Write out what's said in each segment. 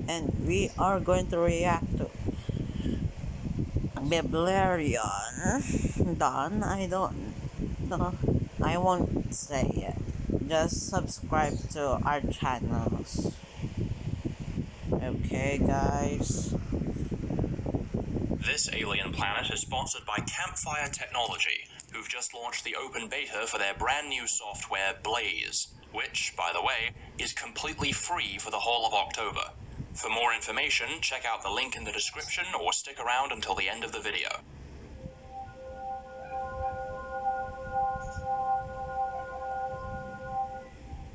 and we are going to react to biblaridon. Don, I don't know. I won't say it. Just subscribe to our channels. Okay, guys. This alien planet is sponsored by Campfire Technology, who've just launched the open beta for their brand new software, Blaze, which, by the way, is completely free for the whole of October. For more information, check out the link in the description or stick around until the end of the video.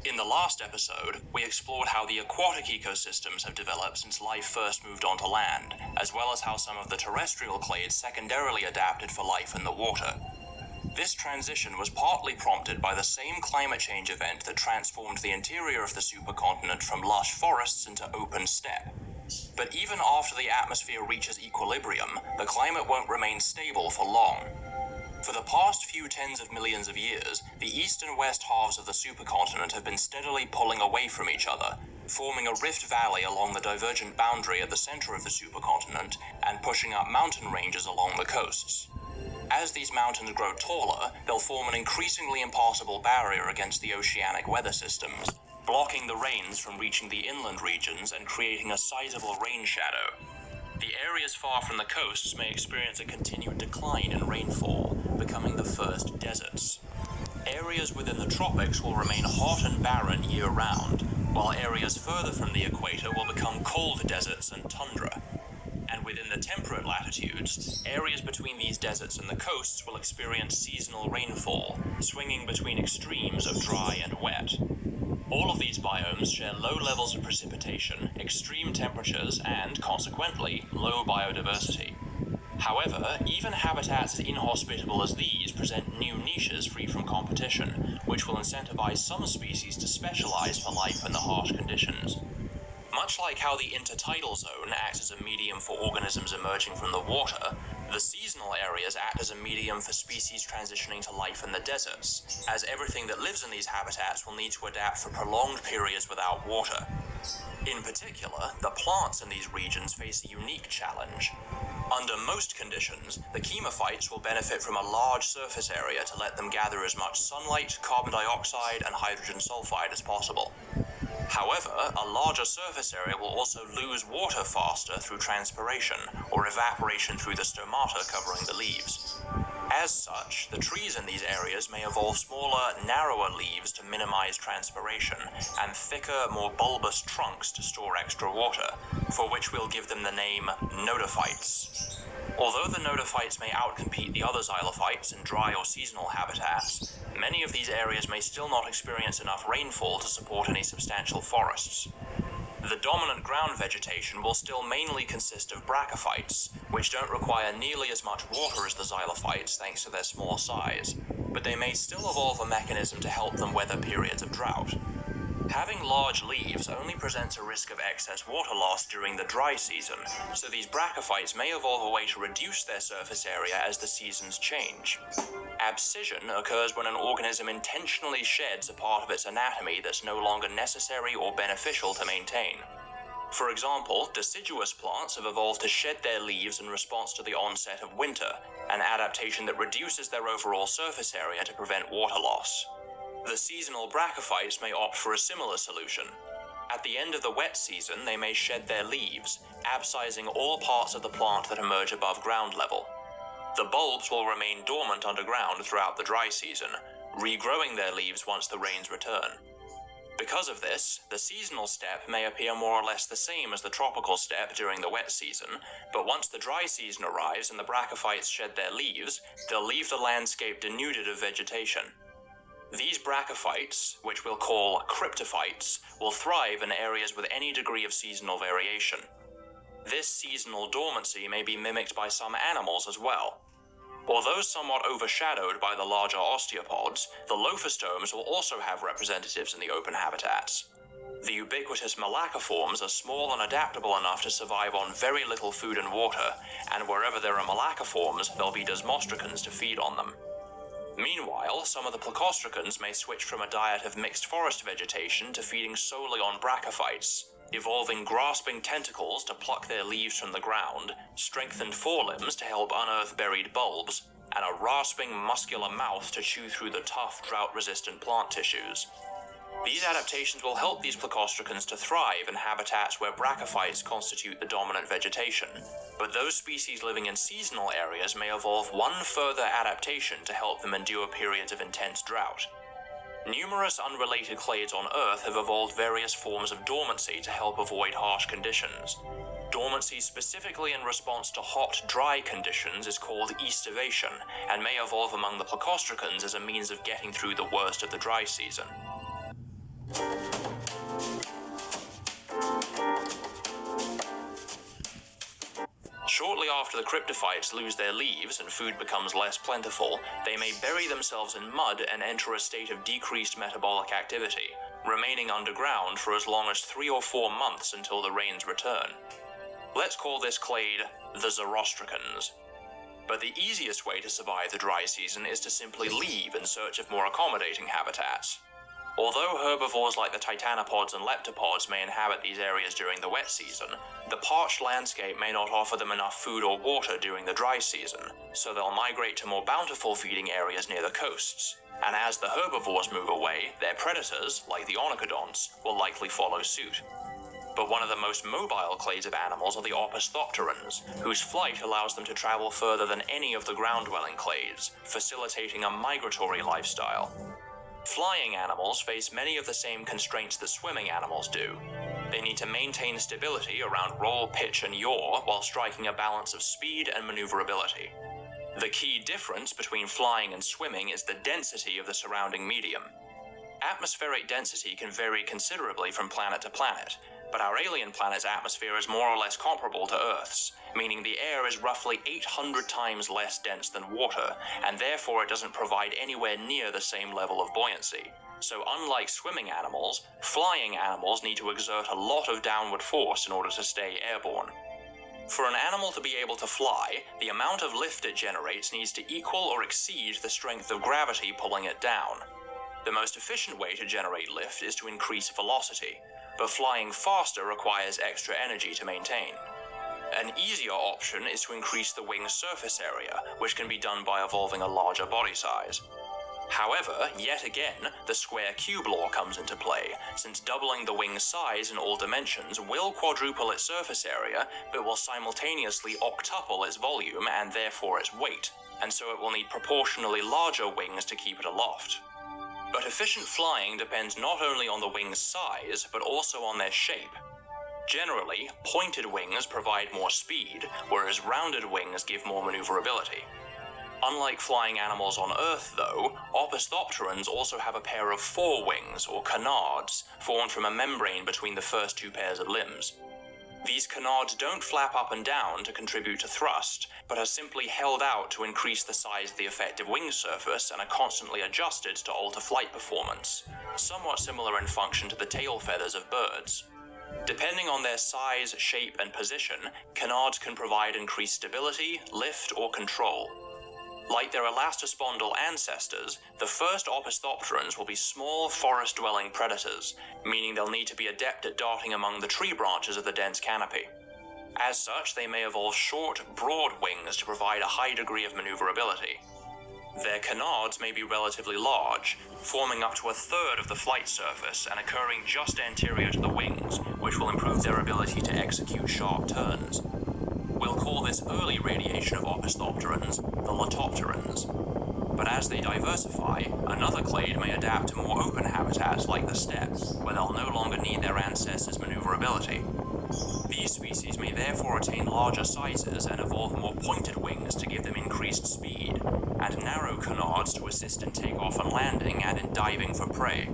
In the last episode, we explored how the aquatic ecosystems have developed since life first moved onto land, as well as how some of the terrestrial clades secondarily adapted for life in the water. This transition was partly prompted by the same climate change event that transformed the interior of the supercontinent from lush forests into open steppe. But even after the atmosphere reaches equilibrium, the climate won't remain stable for long. For the past few tens of millions of years, the east and west halves of the supercontinent have been steadily pulling away from each other, forming a rift valley along the divergent boundary at the center of the supercontinent and pushing up mountain ranges along the coasts. As these mountains grow taller, they'll form an increasingly impassable barrier against the oceanic weather systems, blocking the rains from reaching the inland regions and creating a sizable rain shadow. The areas far from the coasts may experience a continued decline in rainfall, becoming the first deserts. Areas within the tropics will remain hot and barren year-round, while areas further from the equator will become cold deserts and tundra. And within the temperate latitudes, areas between these deserts and the coasts will experience seasonal rainfall, swinging between extremes of dry and wet. All of these biomes share low levels of precipitation, extreme temperatures, and, consequently, low biodiversity. However, even habitats as inhospitable as these present new niches free from competition, which will incentivize some species to specialize for life in the harsh conditions. Much like how the intertidal zone acts as a medium for organisms emerging from the water, the seasonal areas act as a medium for species transitioning to life in the deserts, as everything that lives in these habitats will need to adapt for prolonged periods without water. In particular, the plants in these regions face a unique challenge. Under most conditions, the chemophytes will benefit from a large surface area to let them gather as much sunlight, carbon dioxide, and hydrogen sulfide as possible. However, a larger surface area will also lose water faster through transpiration or evaporation through the stomata covering the leaves. As such, the trees in these areas may evolve smaller, narrower leaves to minimize transpiration, and thicker, more bulbous trunks to store extra water, for which we'll give them the name nodophytes. Although the nodophytes may outcompete the other xylophytes in dry or seasonal habitats, many of these areas may still not experience enough rainfall to support any substantial forests. The dominant ground vegetation will still mainly consist of brachyphytes, which don't require nearly as much water as the xylophytes thanks to their small size, but they may still evolve a mechanism to help them weather periods of drought. Having large leaves only presents a risk of excess water loss during the dry season, so these brachyphytes may evolve a way to reduce their surface area as the seasons change. Abscission occurs when an organism intentionally sheds a part of its anatomy that's no longer necessary or beneficial to maintain. For example, deciduous plants have evolved to shed their leaves in response to the onset of winter, an adaptation that reduces their overall surface area to prevent water loss. The seasonal brachyphytes may opt for a similar solution. At the end of the wet season, they may shed their leaves, abscising all parts of the plant that emerge above ground level. The bulbs will remain dormant underground throughout the dry season, regrowing their leaves once the rains return. Because of this, the seasonal steppe may appear more or less the same as the tropical steppe during the wet season, but once the dry season arrives and the brachyphytes shed their leaves, they'll leave the landscape denuded of vegetation. These brachyphytes, which we'll call cryptophytes, will thrive in areas with any degree of seasonal variation. This seasonal dormancy may be mimicked by some animals as well. Although somewhat overshadowed by the larger osteopods, the lophostomes will also have representatives in the open habitats. The ubiquitous malacoforms are small and adaptable enough to survive on very little food and water, and wherever there are malacoforms, there'll be desmostricans to feed on them. Meanwhile, some of the plecostricans may switch from a diet of mixed forest vegetation to feeding solely on brachyphytes. evolving grasping tentacles to pluck their leaves from the ground, strengthened forelimbs to help unearth buried bulbs, and a rasping, muscular mouth to chew through the tough, drought-resistant plant tissues. These adaptations will help these plecostricans to thrive in habitats where brachyphytes constitute the dominant vegetation, but those species living in seasonal areas may evolve one further adaptation to help them endure periods of intense drought. Numerous unrelated clades on Earth have evolved various forms of dormancy to help avoid harsh conditions. Dormancy specifically in response to hot, dry conditions is called estivation, and may evolve among the plecostricans as a means of getting through the worst of the dry season. Shortly after the cryptophytes lose their leaves and food becomes less plentiful, they may bury themselves in mud and enter a state of decreased metabolic activity, remaining underground for as long as 3 or 4 months until the rains return. Let's call this clade the Xerostricans. But the easiest way to survive the dry season is to simply leave in search of more accommodating habitats. Although herbivores like the titanopods and leptopods may inhabit these areas during the wet season, the parched landscape may not offer them enough food or water during the dry season, so they'll migrate to more bountiful feeding areas near the coasts. And as the herbivores move away, their predators, like the onychodonts, will likely follow suit. But one of the most mobile clades of animals are the opisthophterans, whose flight allows them to travel further than any of the ground-dwelling clades, facilitating a migratory lifestyle. Flying animals face many of the same constraints that swimming animals do. They need to maintain stability around roll, pitch, and yaw while striking a balance of speed and maneuverability. The key difference between flying and swimming is the density of the surrounding medium. Atmospheric density can vary considerably from planet to planet, but our alien planet's atmosphere is more or less comparable to Earth's, meaning the air is roughly 800 times less dense than water, and therefore it doesn't provide anywhere near the same level of buoyancy. So unlike swimming animals, flying animals need to exert a lot of downward force in order to stay airborne. For an animal to be able to fly, the amount of lift it generates needs to equal or exceed the strength of gravity pulling it down. The most efficient way to generate lift is to increase velocity, but flying faster requires extra energy to maintain. An easier option is to increase the wing's surface area, which can be done by evolving a larger body size. However, yet again, the square-cube law comes into play, since doubling the wing's size in all dimensions will quadruple its surface area, but will simultaneously octuple its volume and therefore its weight, and so it will need proportionally larger wings to keep it aloft. But efficient flying depends not only on the wing's size, but also on their shape. Generally, pointed wings provide more speed, whereas rounded wings give more maneuverability. Unlike flying animals on Earth, though, opisthophterans also have a pair of forewings, or canards, formed from a membrane between the first 2 pairs of limbs. These canards don't flap up and down to contribute to thrust, but are simply held out to increase the size of the effective wing surface and are constantly adjusted to alter flight performance, somewhat similar in function to the tail feathers of birds. Depending on their size, shape, and position, canards can provide increased stability, lift, or control. Like their elastospondyle ancestors, the first opisthophterans will be small, forest-dwelling predators, meaning they'll need to be adept at darting among the tree branches of the dense canopy. As such, they may evolve short, broad wings to provide a high degree of maneuverability. Their canards may be relatively large, forming up to a third of the flight surface and occurring just anterior to the wings, which will improve their ability to execute sharp turns. We'll call this early radiation of opisthophterans the Latopterans. But as they diversify, another clade may adapt to more open habitats like the steppe, where they'll no longer need their ancestors' maneuverability. These species may therefore attain larger sizes and evolve more pointed wings to give them increased speed, and narrow canards to assist in takeoff and landing and in diving for prey.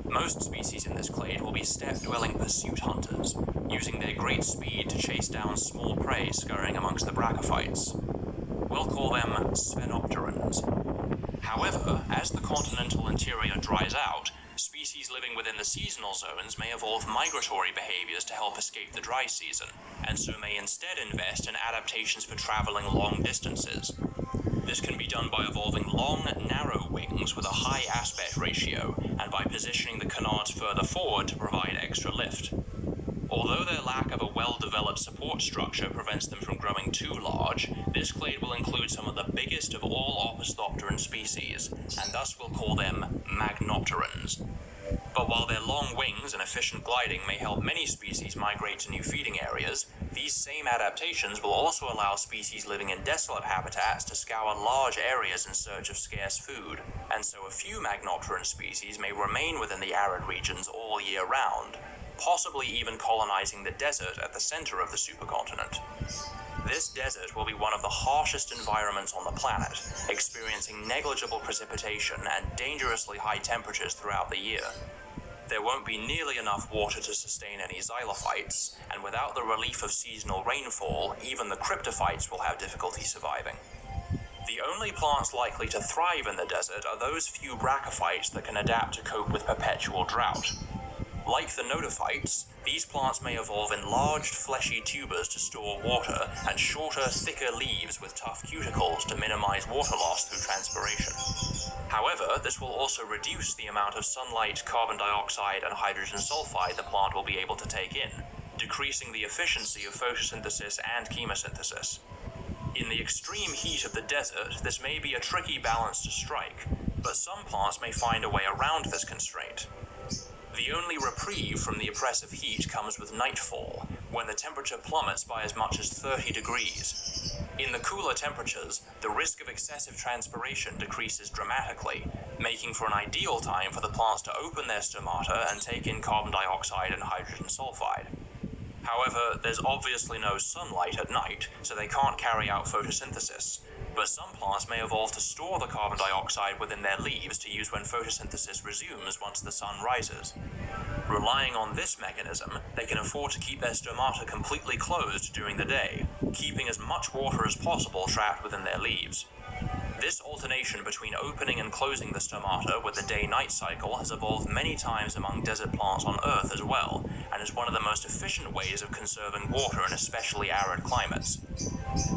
Most species in this clade will be steppe-dwelling pursuit hunters, using their great speed to chase down small prey scurrying amongst the brachyphytes. We'll call them sphenopterans. However, as the continental interior dries out, species living within the seasonal zones may evolve migratory behaviors to help escape the dry season, and so may instead invest in adaptations for traveling long distances. This can be done by evolving long, narrow wings with a high aspect ratio, and by positioning the canards further forward to provide extra lift. Although their lack of a well-developed support structure prevents them from growing too large, this clade will include some of the biggest of all opisthodopteran species, and thus we'll call them magnopterans. But while their long wings and efficient gliding may help many species migrate to new feeding areas, these same adaptations will also allow species living in desolate habitats to scour large areas in search of scarce food, and so a few magnopteran species may remain within the arid regions all year round, possibly even colonizing the desert at the center of the supercontinent. This desert will be one of the harshest environments on the planet, experiencing negligible precipitation and dangerously high temperatures throughout the year. There won't be nearly enough water to sustain any xylophytes, and without the relief of seasonal rainfall, even the cryptophytes will have difficulty surviving. The only plants likely to thrive in the desert are those few brachyphytes that can adapt to cope with perpetual drought. Like the notophytes, these plants may evolve enlarged fleshy tubers to store water and shorter, thicker leaves with tough cuticles to minimize water loss through transpiration. However, this will also reduce the amount of sunlight, carbon dioxide, and hydrogen sulfide the plant will be able to take in, decreasing the efficiency of photosynthesis and chemosynthesis. In the extreme heat of the desert, this may be a tricky balance to strike, but some plants may find a way around this constraint. The only reprieve from the oppressive heat comes with nightfall, when the temperature plummets by as much as 30 degrees. In the cooler temperatures, the risk of excessive transpiration decreases dramatically, making for an ideal time for the plants to open their stomata and take in carbon dioxide and hydrogen sulfide. However, there's obviously no sunlight at night, so they can't carry out photosynthesis, but some plants may evolve to store the carbon dioxide within their leaves to use when photosynthesis resumes once the sun rises. Relying on this mechanism, they can afford to keep their stomata completely closed during the day, keeping as much water as possible trapped within their leaves. This alternation between opening and closing the stomata with the day-night cycle has evolved many times among desert plants on Earth as well, and is one of the most efficient ways of conserving water in especially arid climates.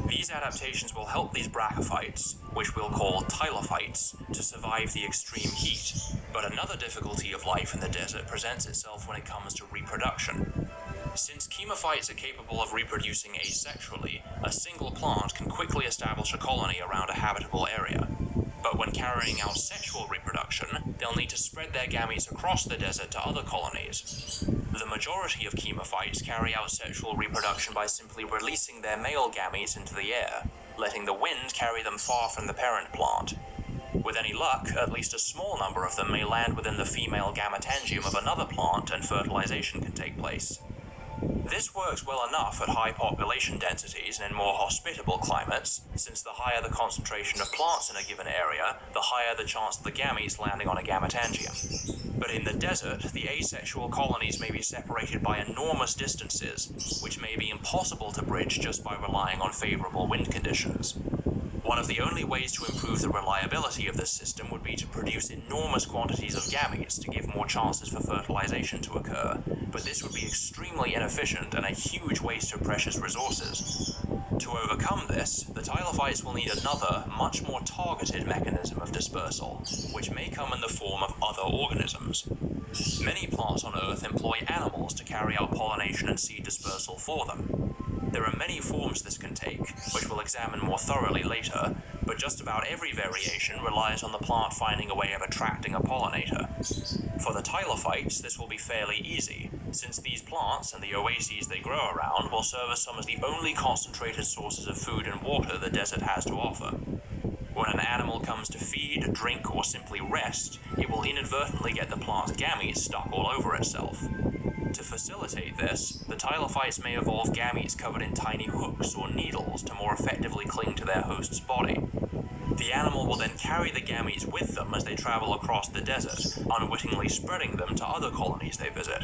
These adaptations will help these brachyphytes, which we'll call tylophytes, to survive the extreme heat. But another difficulty of life in the desert presents itself when it comes to reproduction. Since chemophytes are capable of reproducing asexually, a single plant can quickly establish a colony around a habitable area. But when carrying out sexual reproduction, they'll need to spread their gametes across the desert to other colonies. The majority of chemophytes carry out sexual reproduction by simply releasing their male gametes into the air, letting the wind carry them far from the parent plant. With any luck, at least a small number of them may land within the female gametangium of another plant and fertilization can take place. This works well enough at high population densities and in more hospitable climates, since the higher the concentration of plants in a given area, the higher the chance of the gametes landing on a gametangium. But in the desert, the asexual colonies may be separated by enormous distances, which may be impossible to bridge just by relying on favorable wind conditions. One of the only ways to improve the reliability of this system would be to produce enormous quantities of gametes to give more chances for fertilization to occur, but this would be extremely inefficient and a huge waste of precious resources. To overcome this, the tylophytes will need another, much more targeted mechanism of dispersal, which may come in the form of other organisms. Many plants on Earth employ animals to carry out pollination and seed dispersal for them. There are many forms this can take, which we'll examine more thoroughly later, but just about every variation relies on the plant finding a way of attracting a pollinator. For the tylophytes, this will be fairly easy, since these plants and the oases they grow around will serve as some of the only concentrated sources of food and water the desert has to offer. When an animal comes to feed, drink, or simply rest, it will inadvertently get the plant's gametes stuck all over itself. To facilitate this, the tylophytes may evolve gametes covered in tiny hooks or needles to more effectively cling to their host's body. The animal will then carry the gametes with them as they travel across the desert, unwittingly spreading them to other colonies they visit.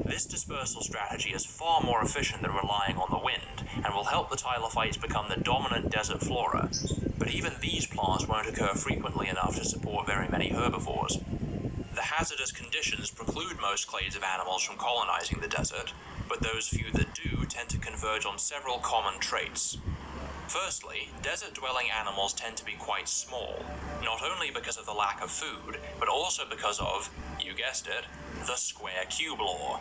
This dispersal strategy is far more efficient than relying on the wind, and will help the tylophytes become the dominant desert flora. But even these plants won't occur frequently enough to support very many herbivores. The hazardous conditions preclude most clades of animals from colonizing the desert, but those few that do tend to converge on several common traits. Firstly, desert-dwelling animals tend to be quite small, not only because of the lack of food, but also because of, you guessed it, the square cube law.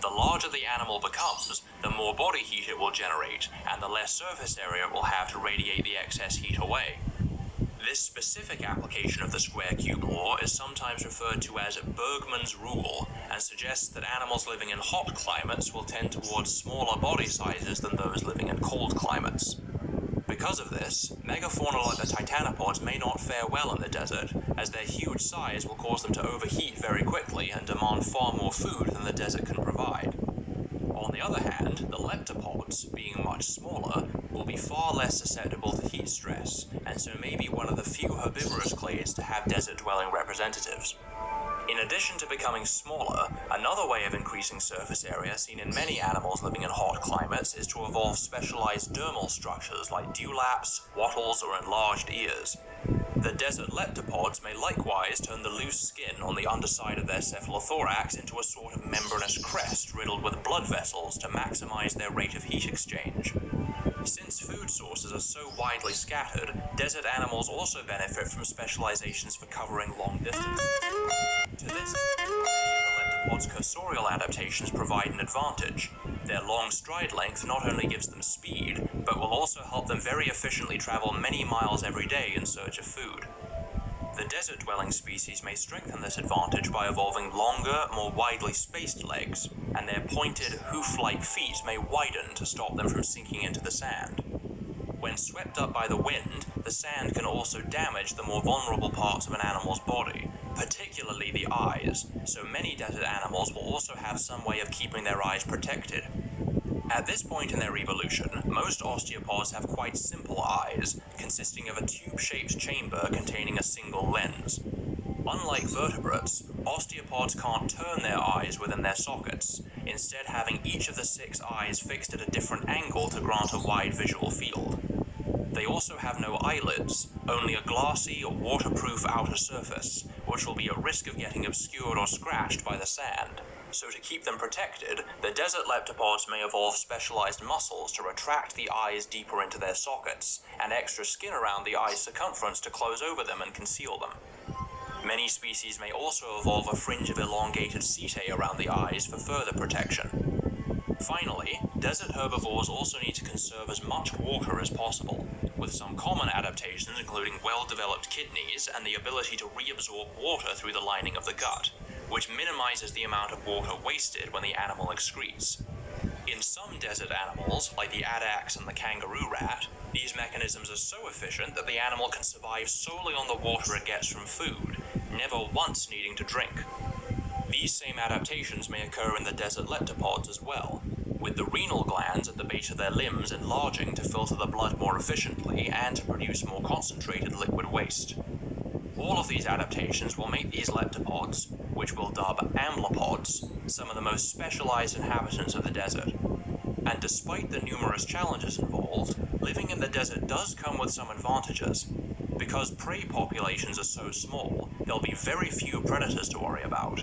The larger the animal becomes, the more body heat it will generate, and the less surface area it will have to radiate the excess heat away. This specific application of the square cube law is sometimes referred to as Bergmann's rule, and suggests that animals living in hot climates will tend towards smaller body sizes than those living in cold climates. Because of this, megafauna like the titanopods may not fare well in the desert, as their huge size will cause them to overheat very quickly and demand far more food than the desert can provide. On the other hand, the leptopods, being much smaller, will be far less susceptible to heat stress, and so may be one of the few herbivorous clades to have desert-dwelling representatives. In addition to becoming smaller, another way of increasing surface area seen in many animals living in hot climates is to evolve specialized dermal structures like dewlaps, wattles, or enlarged ears. The desert leptopods may likewise turn the loose skin on the underside of their cephalothorax into a sort of membranous crest riddled with blood vessels to maximize their rate of heat exchange. Since food sources are so widely scattered, desert animals also benefit from specializations for covering long distances. To this end, many of the leptopod's cursorial adaptations provide an advantage. Their long stride length not only gives them speed, but will also help them very efficiently travel many miles every day in search of food. The desert-dwelling species may strengthen this advantage by evolving longer, more widely spaced legs, and their pointed, hoof-like feet may widen to stop them from sinking into the sand. When swept up by the wind, the sand can also damage the more vulnerable parts of an animal's body, particularly the eyes, so many desert animals will also have some way of keeping their eyes protected. At this point in their evolution, most osteopods have quite simple eyes, consisting of a tube-shaped chamber containing a single lens. Unlike vertebrates, osteopods can't turn their eyes within their sockets, instead having each of the 6 eyes fixed at a different angle to grant a wide visual field. They also have no eyelids, only a glassy, waterproof outer surface, which will be at risk of getting obscured or scratched by the sand. So to keep them protected, the desert leptopods may evolve specialized muscles to retract the eyes deeper into their sockets, and extra skin around the eye's circumference to close over them and conceal them. Many species may also evolve a fringe of elongated setae around the eyes for further protection. Finally, desert herbivores also need to conserve as much water as possible, with some common adaptations including well-developed kidneys and the ability to reabsorb water through the lining of the gut, which minimizes the amount of water wasted when the animal excretes. In some desert animals, like the addax and the kangaroo rat, these mechanisms are so efficient that the animal can survive solely on the water it gets from food, never once needing to drink. These same adaptations may occur in the desert leptopods as well, with the renal glands at the base of their limbs enlarging to filter the blood more efficiently and to produce more concentrated liquid waste. All of these adaptations will make these leptopods, which we'll dub amblypods, some of the most specialized inhabitants of the desert. And despite the numerous challenges involved, living in the desert does come with some advantages. Because prey populations are so small, there'll be very few predators to worry about.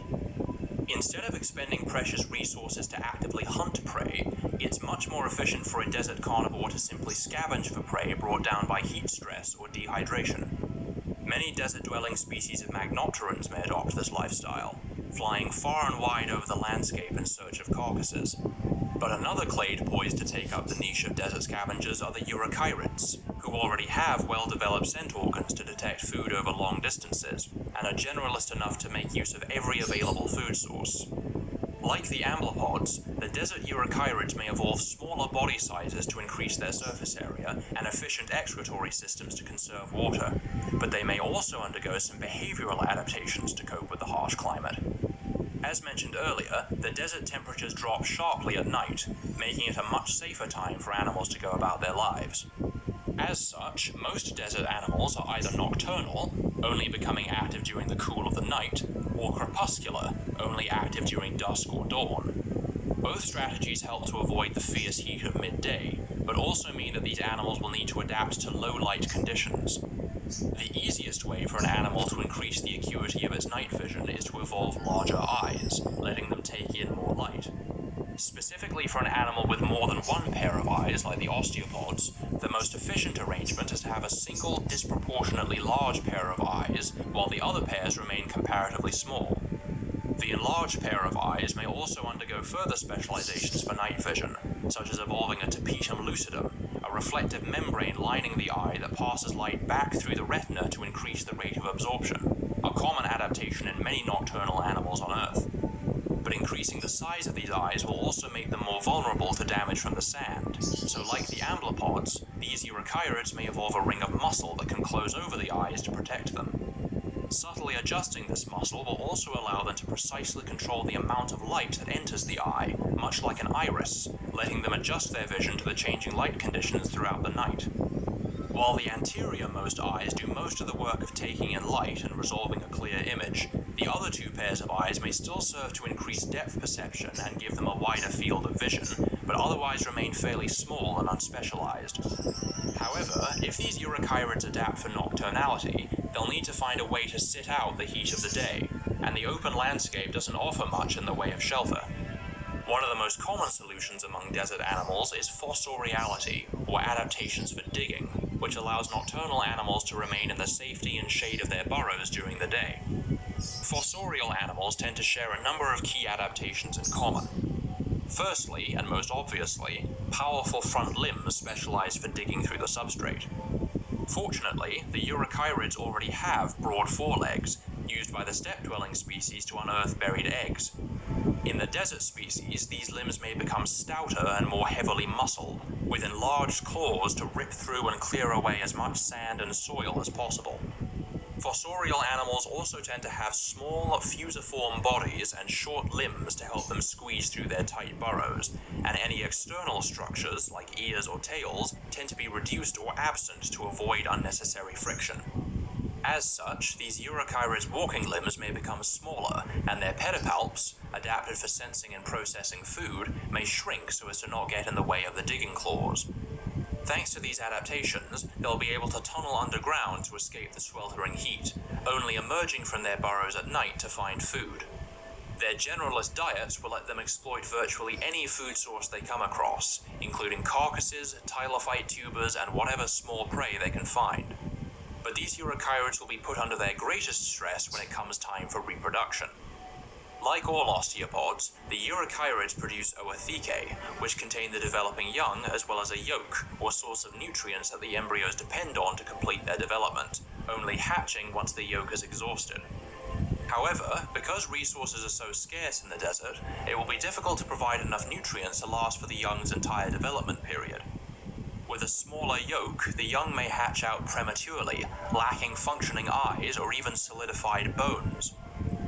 Instead of expending precious resources to actively hunt prey, it's much more efficient for a desert carnivore to simply scavenge for prey brought down by heat stress or dehydration. Many desert-dwelling species of magnopterans may adopt this lifestyle, flying far and wide over the landscape in search of carcasses. But another clade poised to take up the niche of desert scavengers are the eurychirids, who already have well-developed scent organs to detect food over long distances, and are generalist enough to make use of every available food source. Like the amblypods, the desert eurychirids may evolve smaller body sizes to increase their surface area and efficient excretory systems to conserve water, but they may also undergo some behavioral adaptations to cope with the harsh climate. As mentioned earlier, the desert temperatures drop sharply at night, making it a much safer time for animals to go about their lives. As such, most desert animals are either nocturnal, only becoming active during the cool of the night, or crepuscular, only active during dusk or dawn. Both strategies help to avoid the fierce heat of midday, but also mean that these animals will need to adapt to low light conditions. The easiest way for an animal to increase the acuity of its night vision is to evolve larger eyes, letting them take in more light. Specifically for an animal with more than one pair of eyes, like the osteopods, the most efficient arrangement is to have a single, disproportionately large pair of eyes, while the other pairs remain comparatively small. The enlarged pair of eyes may also undergo further specializations for night vision, such as evolving a tapetum lucidum, a reflective membrane lining the eye that passes light back through the retina to increase the rate of absorption, a common adaptation in many nocturnal animals on Earth. But increasing the size of these eyes will also make them more vulnerable to damage from the sand. So like the amblypods, these eurychirids may evolve a ring of muscle that can close over the eyes to protect them. Subtly adjusting this muscle will also allow them to precisely control the amount of light that enters the eye, much like an iris, letting them adjust their vision to the changing light conditions throughout the night. While the anterior-most eyes do most of the work of taking in light and resolving a clear image, the other two pairs of eyes may still serve to increase depth perception and give them a wider field of vision, but otherwise remain fairly small and unspecialized. However, if these eurychirids adapt for nocturnality, they'll need to find a way to sit out the heat of the day, and the open landscape doesn't offer much in the way of shelter. One of the most common solutions among desert animals is fossoriality, or adaptations for digging, which allows nocturnal animals to remain in the safety and shade of their burrows during the day. Fossorial animals tend to share a number of key adaptations in common. Firstly, and most obviously, powerful front limbs specialized for digging through the substrate. Fortunately, the eurychirids already have broad forelegs, used by the steppe-dwelling species to unearth buried eggs. In the desert species, these limbs may become stouter and more heavily muscled, with enlarged claws to rip through and clear away as much sand and soil as possible. Fossorial animals also tend to have small, fusiform bodies and short limbs to help them squeeze through their tight burrows, and any external structures, like ears or tails, tend to be reduced or absent to avoid unnecessary friction. As such, these eurychirids' walking limbs may become smaller, and their pedipalps, adapted for sensing and processing food, may shrink so as to not get in the way of the digging claws. Thanks to these adaptations, they'll be able to tunnel underground to escape the sweltering heat, only emerging from their burrows at night to find food. Their generalist diets will let them exploit virtually any food source they come across, including carcasses, tylophyte tubers, and whatever small prey they can find. But these eurychirids will be put under their greatest stress when it comes time for reproduction. Like all osteopods, the eurychirids produce oothecae, which contain the developing young as well as a yolk, or source of nutrients that the embryos depend on to complete their development, only hatching once the yolk is exhausted. However, because resources are so scarce in the desert, it will be difficult to provide enough nutrients to last for the young's entire development period. With a smaller yolk, the young may hatch out prematurely, lacking functioning eyes or even solidified bones.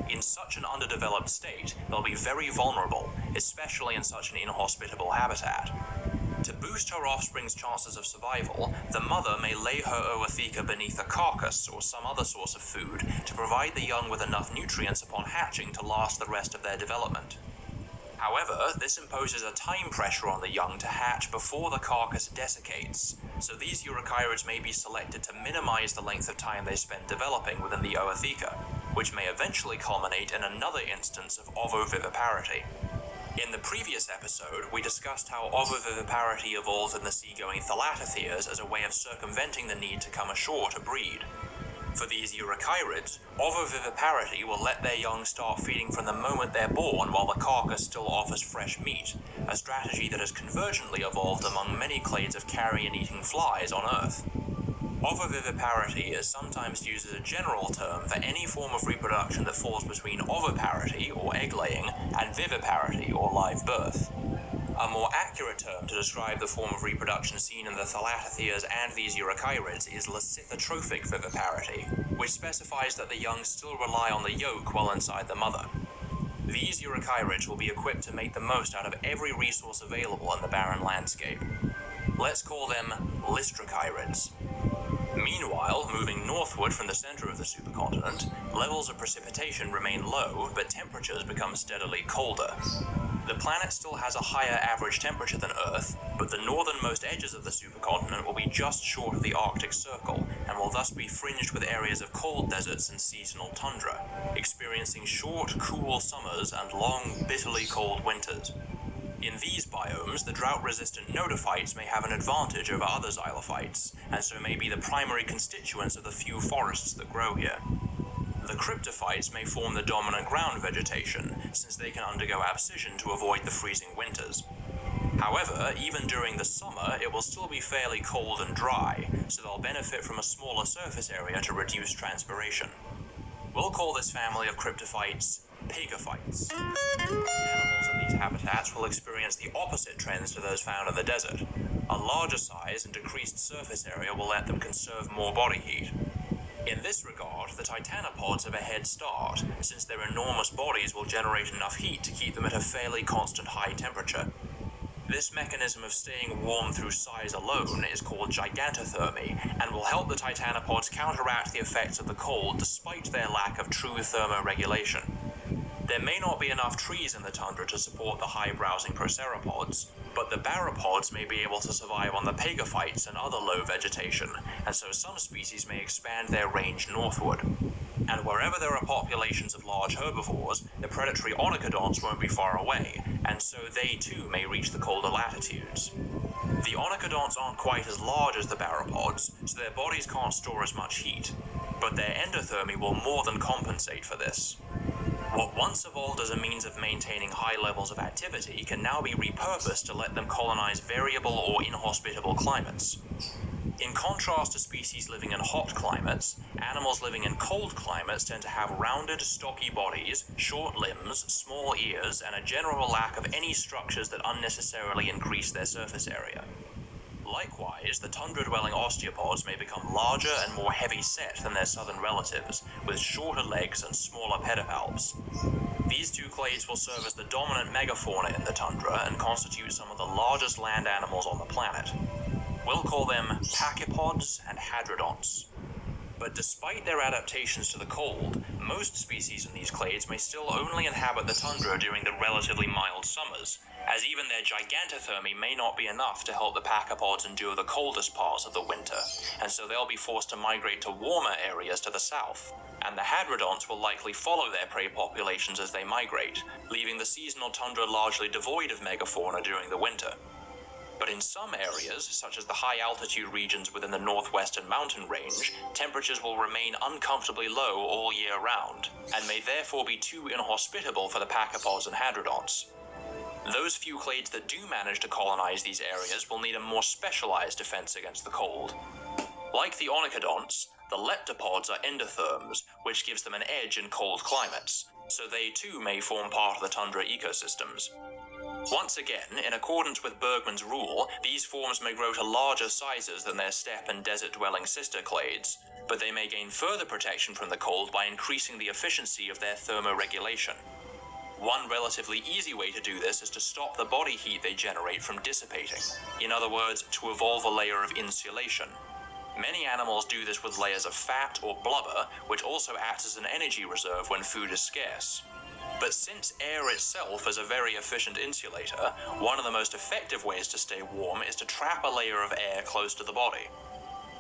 In such an underdeveloped state, they'll be very vulnerable, especially in such an inhospitable habitat. To boost her offspring's chances of survival, the mother may lay her ootheca beneath a carcass or some other source of food to provide the young with enough nutrients upon hatching to last the rest of their development. However, this imposes a time pressure on the young to hatch before the carcass desiccates, so these eurychirids may be selected to minimize the length of time they spend developing within the ootheca, which may eventually culminate in another instance of ovoviviparity. In the previous episode, we discussed how ovoviviparity evolved in the seagoing thalattotheres as a way of circumventing the need to come ashore to breed. For these eurychirids, ovoviviparity will let their young start feeding from the moment they're born while the carcass still offers fresh meat, a strategy that has convergently evolved among many clades of carrion-eating flies on Earth. Ovoviviparity is sometimes used as a general term for any form of reproduction that falls between oviparity, or egg-laying, and viviparity, or live birth. A more accurate term to describe the form of reproduction seen in the thalattotheres and these eurychirids is lacithotrophic viviparity, which specifies that the young still rely on the yolk while inside the mother. These eurychirids will be equipped to make the most out of every resource available in the barren landscape. Let's call them lystrachirids. Meanwhile, moving northward from the center of the supercontinent, levels of precipitation remain low, but temperatures become steadily colder. The planet still has a higher average temperature than Earth, but the northernmost edges of the supercontinent will be just short of the Arctic Circle, and will thus be fringed with areas of cold deserts and seasonal tundra, experiencing short, cool summers and long, bitterly cold winters. In these biomes, the drought-resistant notophytes may have an advantage over other xylophytes, and so may be the primary constituents of the few forests that grow here. the cryptophytes may form the dominant ground vegetation, since they can undergo abscission to avoid the freezing winters. However, even during the summer, it will still be fairly cold and dry, so they'll benefit from a smaller surface area to reduce transpiration. We'll call this family of cryptophytes pagophytes. Animals in these habitats will experience the opposite trends to those found in the desert. A larger size and decreased surface area will let them conserve more body heat. In this regard, the titanopods have a head start, since their enormous bodies will generate enough heat to keep them at a fairly constant high temperature. This mechanism of staying warm through size alone is called gigantothermy, and will help the titanopods counteract the effects of the cold despite their lack of true thermoregulation. There may not be enough trees in the tundra to support the high-browsing proceropods, but the baropods may be able to survive on the pagophytes and other low vegetation, and so some species may expand their range northward. And wherever there are populations of large herbivores, the predatory onychodonts won't be far away, and so they too may reach the colder latitudes. The onychodonts aren't quite as large as the baropods, so their bodies can't store as much heat, but their endothermy will more than compensate for this. What once evolved as a means of maintaining high levels of activity can now be repurposed to let them colonize variable or inhospitable climates. In contrast to species living in hot climates, animals living in cold climates tend to have rounded, stocky bodies, short limbs, small ears, and a general lack of any structures that unnecessarily increase their surface area. Likewise, the tundra-dwelling osteopods may become larger and more heavy-set than their southern relatives, with shorter legs and smaller pedipalps. These two clades will serve as the dominant megafauna in the tundra and constitute some of the largest land animals on the planet. We'll call them pachypods and hadrodonts. But despite their adaptations to the cold, most species in these clades may still only inhabit the tundra during the relatively mild summers, as even their gigantothermy may not be enough to help the pachypods endure the coldest parts of the winter, and so they'll be forced to migrate to warmer areas to the south. And the hadrodonts will likely follow their prey populations as they migrate, leaving the seasonal tundra largely devoid of megafauna during the winter. But in some areas, such as the high-altitude regions within the northwestern mountain range, temperatures will remain uncomfortably low all year round, and may therefore be too inhospitable for the pachypods and hadrodonts. Those few clades that do manage to colonize these areas will need a more specialized defense against the cold. Like the onychodonts, the leptopods are endotherms, which gives them an edge in cold climates, so they too may form part of the tundra ecosystems. Once again, in accordance with Bergman's rule, these forms may grow to larger sizes than their steppe and desert-dwelling sister clades, but they may gain further protection from the cold by increasing the efficiency of their thermoregulation. One relatively easy way to do this is to stop the body heat they generate from dissipating. In other words, to evolve a layer of insulation. Many animals do this with layers of fat or blubber, which also acts as an energy reserve when food is scarce. But since air itself is a very efficient insulator, one of the most effective ways to stay warm is to trap a layer of air close to the body.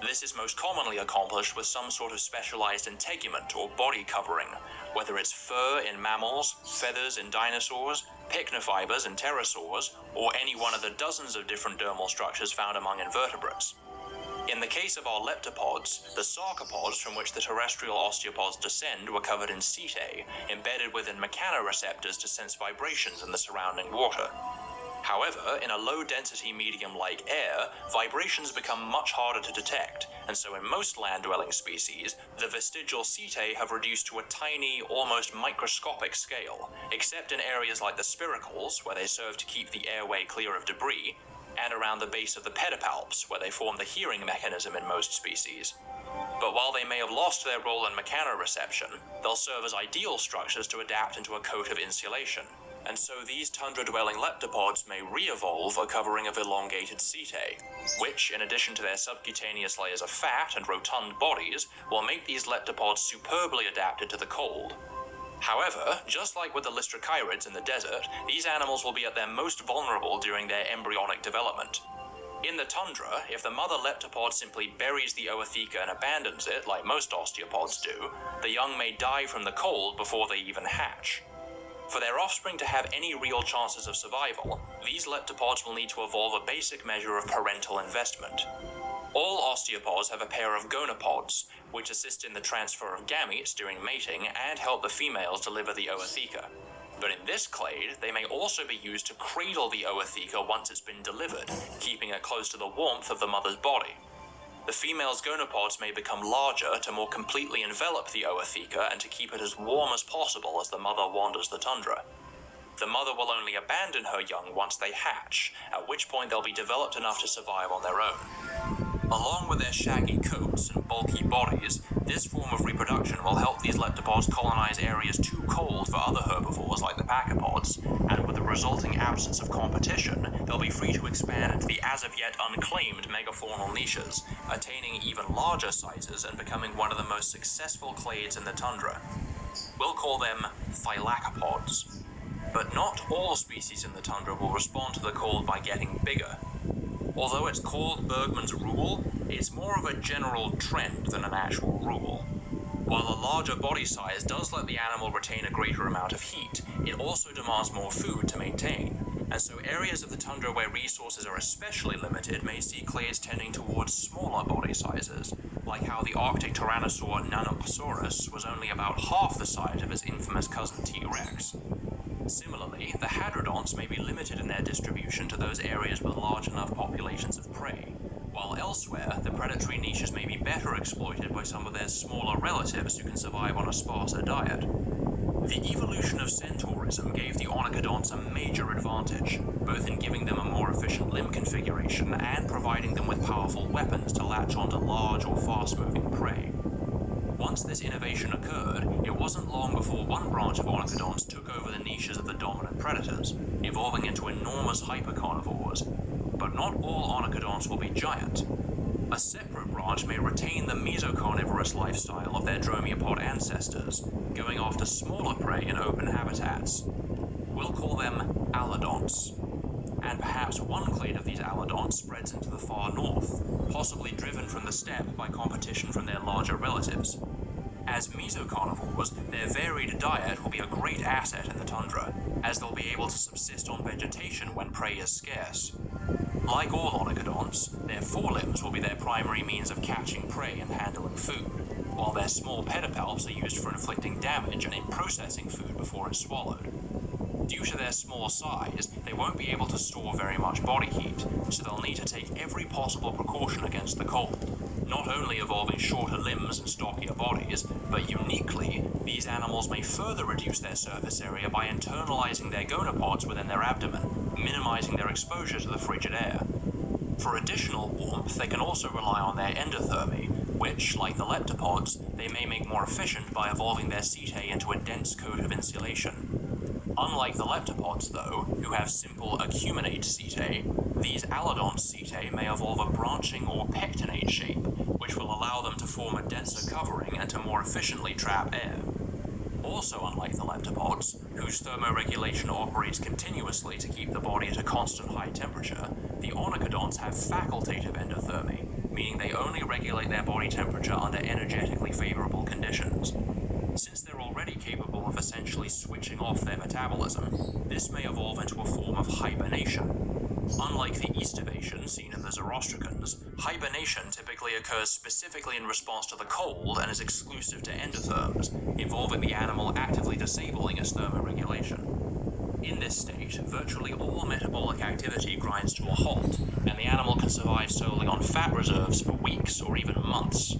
This is most commonly accomplished with some sort of specialized integument or body covering, whether it's fur in mammals, feathers in dinosaurs, pycnofibers in pterosaurs, or any one of the dozens of different dermal structures found among invertebrates. In the case of our leptopods, the sarcopods from which the terrestrial osteopods descend were covered in setae, embedded within mechanoreceptors to sense vibrations in the surrounding water. However, in a low-density medium like air, vibrations become much harder to detect, and so in most land-dwelling species, the vestigial setae have reduced to a tiny, almost microscopic scale, except in areas like the spiracles, where they serve to keep the airway clear of debris, and around the base of the pedipalps, where they form the hearing mechanism in most species. But while they may have lost their role in mechanoreception, they'll serve as ideal structures to adapt into a coat of insulation. And so these tundra-dwelling leptopods may re-evolve a covering of elongated setae, which, in addition to their subcutaneous layers of fat and rotund bodies, will make these leptopods superbly adapted to the cold. However, just like with the lystrachirids in the desert, these animals will be at their most vulnerable during their embryonic development. In the tundra, if the mother leptopod simply buries the ootheca and abandons it, like most osteopods do, the young may die from the cold before they even hatch. For their offspring to have any real chances of survival, these leptopods will need to evolve a basic measure of parental investment. All osteopods have a pair of gonopods, which assist in the transfer of gametes during mating and help the females deliver the ootheca. But in this clade, they may also be used to cradle the ootheca once it's been delivered, keeping it close to the warmth of the mother's body. The female's gonopods may become larger to more completely envelop the ootheca and to keep it as warm as possible as the mother wanders the tundra. The mother will only abandon her young once they hatch, at which point they'll be developed enough to survive on their own. Along with their shaggy coats and bulky bodies, this form of reproduction will help these leptopods colonize areas too cold for other herbivores like the pachypods, and with the resulting absence of competition, they'll be free to expand into the as-of-yet unclaimed megafaunal niches, attaining even larger sizes and becoming one of the most successful clades in the tundra. We'll call them thylacopods. But not all species in the tundra will respond to the cold by getting bigger. Although it's called Bergmann's rule, it's more of a general trend than an actual rule. While a larger body size does let the animal retain a greater amount of heat, it also demands more food to maintain. And so areas of the tundra where resources are especially limited may see clades tending towards smaller body sizes, like how the Arctic Tyrannosaur Nanoxaurus was only about half the size of its infamous cousin T-Rex. Similarly, the hadrodonts may be limited in their distribution to those areas with large enough populations of prey, while elsewhere, the predatory niches may be better exploited by some of their smaller relatives who can survive on a sparser diet. The evolution of centaurism gave the onychodonts a major advantage, both in giving them a more efficient limb configuration and providing them with powerful weapons to latch onto large or fast-moving prey. Once this innovation occurred, it wasn't long before one branch of onychodonts took over the niches of the dominant predators, evolving into enormous hypercarnivores. But not all onychodonts will be giant. A separate branch may retain the mesocarnivorous lifestyle of their dromaeopod ancestors, going after smaller prey in open habitats. We'll call them allodonts. And perhaps one clade of these allodonts spreads into the far north, possibly driven from the steppe by competition from their larger relatives. As mesocarnivores, their varied diet will be a great asset in the tundra, as they'll be able to subsist on vegetation when prey is scarce. Like all onychodonts, their forelimbs will be their primary means of catching prey and handling food, while their small pedipalps are used for inflicting damage and in processing food before it's swallowed. Due to their small size, they won't be able to store very much body heat, so they'll need to take every possible precaution against the cold, not only evolving shorter limbs and stockier bodies, but uniquely, these animals may further reduce their surface area by internalizing their gonopods within their abdomen, minimizing their exposure to the frigid air. For additional warmth, they can also rely on their endothermy, which, like the leptopods, they may make more efficient by evolving their setae into a dense coat of insulation. Unlike the leptopods, though, who have simple acuminate setae, these allodont setae may evolve a branching or pectinate shape, which will allow them to form a denser covering and to more efficiently trap air. Also unlike the leptopods, whose thermoregulation operates continuously to keep the body at a constant high temperature, the onychodonts have facultative endothermy, meaning they only regulate their body temperature under energetically favorable conditions. Since they're already capable of essentially switching off their metabolism, this may evolve into a form of hibernation. Unlike the aestivation seen in the Zoroastrians, hibernation typically occurs specifically in response to the cold and is exclusive to endotherms, involving the animal actively disabling its thermoregulation. In this state, virtually all metabolic activity grinds to a halt, and the animal can survive solely on fat reserves for weeks or even months.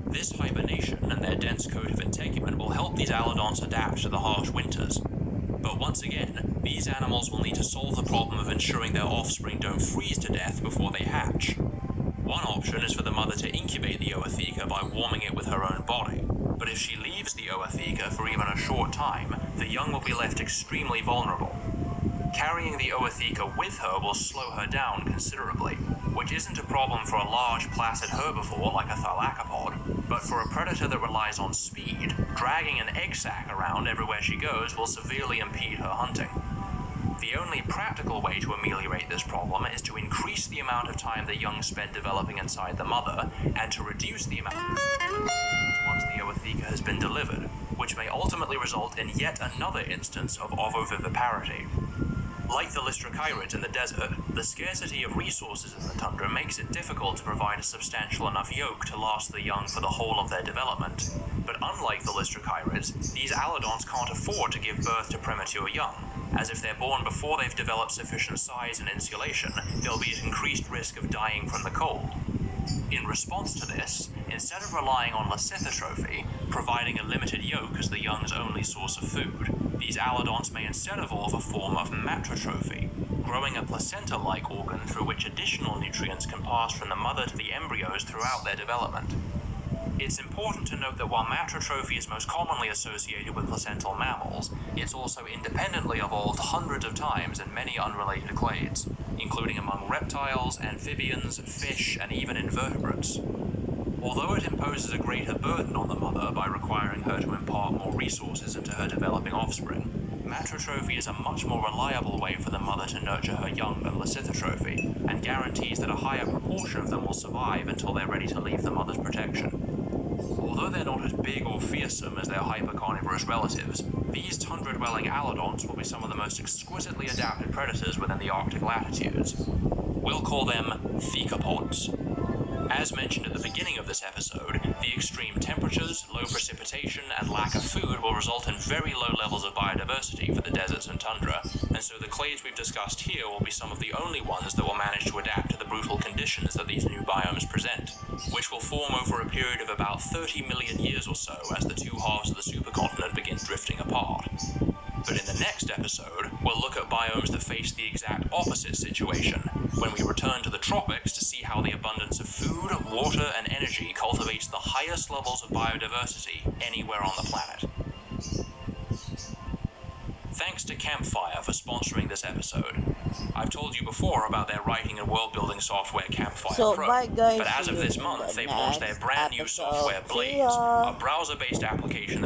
This hibernation and their dense coat of integument will help these allodonts adapt to the harsh winters. But once again, these animals will need to solve the problem of ensuring their offspring don't freeze to death before they hatch. One option is for the mother to incubate the ootheca by warming it with her own body, but if she leaves the ootheca for even a short time, the young will be left extremely vulnerable. Carrying the ootheca with her will slow her down considerably, which isn't a problem for a large placid herbivore like a thylacopod, but for a predator that relies on speed, dragging an egg sac around everywhere she goes will severely impede her hunting. The only practical way to ameliorate this problem is to increase the amount of time the young spend developing inside the mother, and to reduce the amount once the ootheca has been delivered, which may ultimately result in yet another instance of ovoviviparity. Like the lystrachirids in the desert, the scarcity of resources in the tundra makes it difficult to provide a substantial enough yolk to last the young for the whole of their development. But unlike the lystrachirids, these alodons can't afford to give birth to premature young, as if they're born before they've developed sufficient size and insulation, they'll be at increased risk of dying from the cold. In response to this, instead of relying on lacithotrophy, providing a limited yolk as the young's only source of food, these alodons may instead evolve a form of matratrophy, growing a placenta-like organ through which additional nutrients can pass from the mother to the embryos throughout their development. It's important to note that while matratrophy is most commonly associated with placental mammals, it's also independently evolved hundreds of times in many unrelated clades, including among reptiles, amphibians, fish, and even invertebrates. Although it imposes a greater burden on the mother by requiring her to impart more resources into her developing offspring, matratrophy is a much more reliable way for the mother to nurture her young than lacithotrophy, and guarantees that a higher proportion of them will survive until they're ready to leave the mother's protection. Although they're not as big or fearsome as their hypercarnivorous relatives, these tundra-dwelling alodons will be some of the most exquisitely adapted predators within the Arctic latitudes. We'll call them thecopods. As mentioned at the beginning of this episode, the extreme temperatures, low precipitation, and lack of food will result in very low levels of biodiversity for the deserts and tundra, and so the clades we've discussed here will be some of the only ones that will manage to adapt to the brutal conditions that these new biomes present, which will form over a period of about 30 million years or so as the two halves of the supercontinent begin drifting apart. But in the next episode, we'll look at biomes that face the exact opposite situation, when we return to the tropics to see how the abundance of food, water, and energy cultivates the highest levels of biodiversity anywhere on the planet. Thanks to Campfire for sponsoring this episode. I've told you before about their writing and world-building software Campfire So Pro, bye guys, but as see of you this in month, the they've launched their next brand new episode. software See Blaze, ya. a browser-based application that